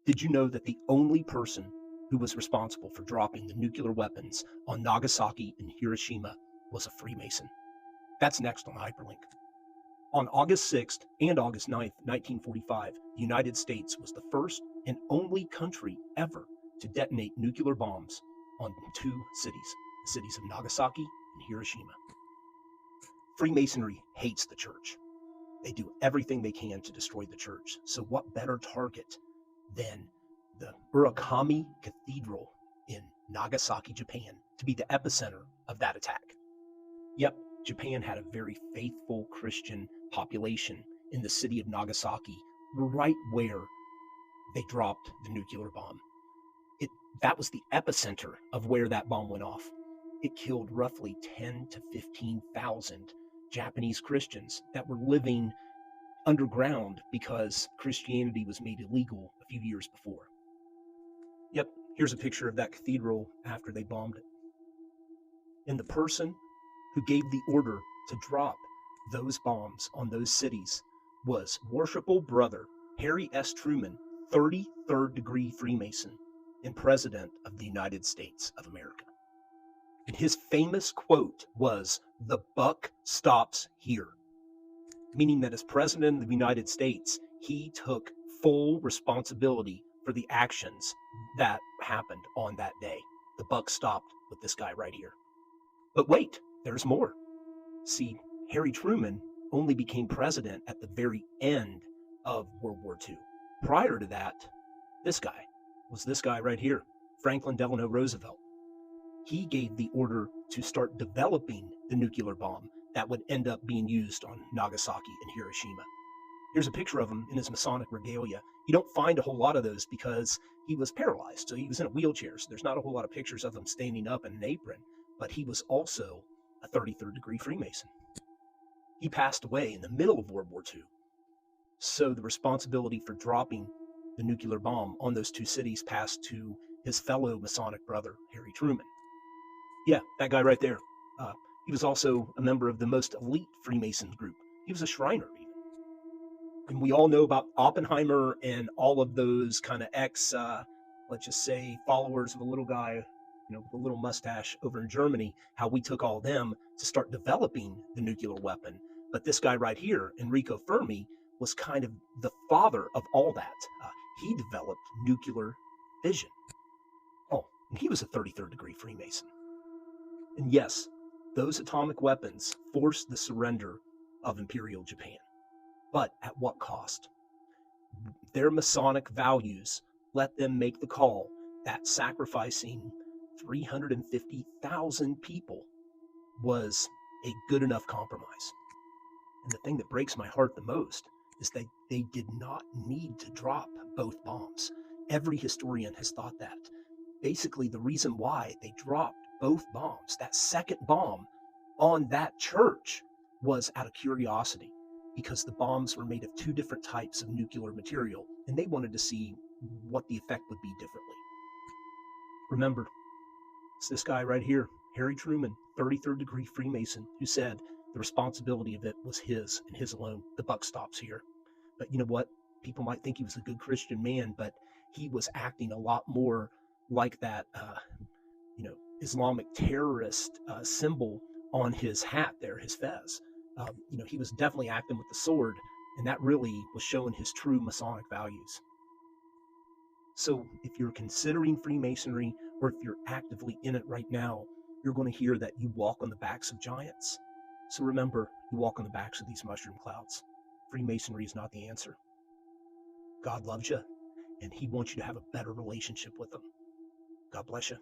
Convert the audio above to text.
Did you know that the only person who was responsible for dropping the nuclear weapons on Nagasaki and Hiroshima was a Freemason? That's next on Hyperlink. On August 6th and August 9th, 1945, the United States was the first and only country ever to detonate nuclear bombs on two cities, the cities of Nagasaki and Hiroshima. Freemasonry hates the church. They do everything they can to destroy the church. So what better target than the Urakami Cathedral in Nagasaki, Japan, to be the epicenter of that attack? Yep, Japan had a very faithful Christian population in the city of Nagasaki, right where they dropped the nuclear bomb. That was the epicenter of where that bomb went off. It killed roughly 10 to 15,000 Japanese Christians that were living underground because Christianity was made illegal a few years before. Yep, here's a picture of that cathedral after they bombed it. And the person who gave the order to drop those bombs on those cities was Worshipful Brother Harry S. Truman, 33rd degree Freemason and President of the United States of America. And his famous quote was, "The buck stops here," meaning that as President of the United States, he took full responsibility for the actions that happened on that day. The buck stopped with this guy right here. But wait, there's more. See, Harry Truman only became president at the very end of World War II. Prior to that, this guy was this guy right here, Franklin Delano Roosevelt. He gave the order to start developing the nuclear bomb that would end up being used on Nagasaki and Hiroshima. Here's a picture of him in his Masonic regalia. You don't find a whole lot of those because he was paralyzed, so he was in a wheelchair, so there's not a whole lot of pictures of him standing up in an apron, but he was also a 33rd degree Freemason. He passed away in the middle of World War II. So the responsibility for dropping the nuclear bomb on those two cities passed to his fellow Masonic brother, Harry Truman. Yeah, that guy right there. He was also a member of the most elite Freemason group. He was a Shriner, even. And we all know about Oppenheimer and all of those kind of let's just say, followers of a little guy, with a little mustache over in Germany, how we took all of them to start developing the nuclear weapon. But this guy right here, Enrico Fermi, was kind of the father of all that. He developed nuclear fission. Oh, and he was a 33rd degree Freemason. And yes, those atomic weapons forced the surrender of Imperial Japan. But at what cost? Their Masonic values let them make the call that sacrificing 350,000 people was a good enough compromise. And the thing that breaks my heart the most is that they did not need to drop both bombs. Every historian has thought that. Basically, the reason why they dropped both bombs, that second bomb on that church, was out of curiosity, because the bombs were made of two different types of nuclear material, and they wanted to see what the effect would be differently. Remember, it's this guy right here, Harry Truman, 33rd degree Freemason, who said the responsibility of it was his and his alone. The buck stops here. But you know what? People might think he was a good Christian man, but he was acting a lot more like that, Islamic terrorist symbol on his hat there, his fez. He was definitely acting with the sword, and that really was showing his true Masonic values. So if you're considering Freemasonry, or if you're actively in it right now, you're going to hear that you walk on the backs of giants. So remember, you walk on the backs of these mushroom clouds. Freemasonry is not the answer. God loves you, and he wants you to have a better relationship with him. God bless you.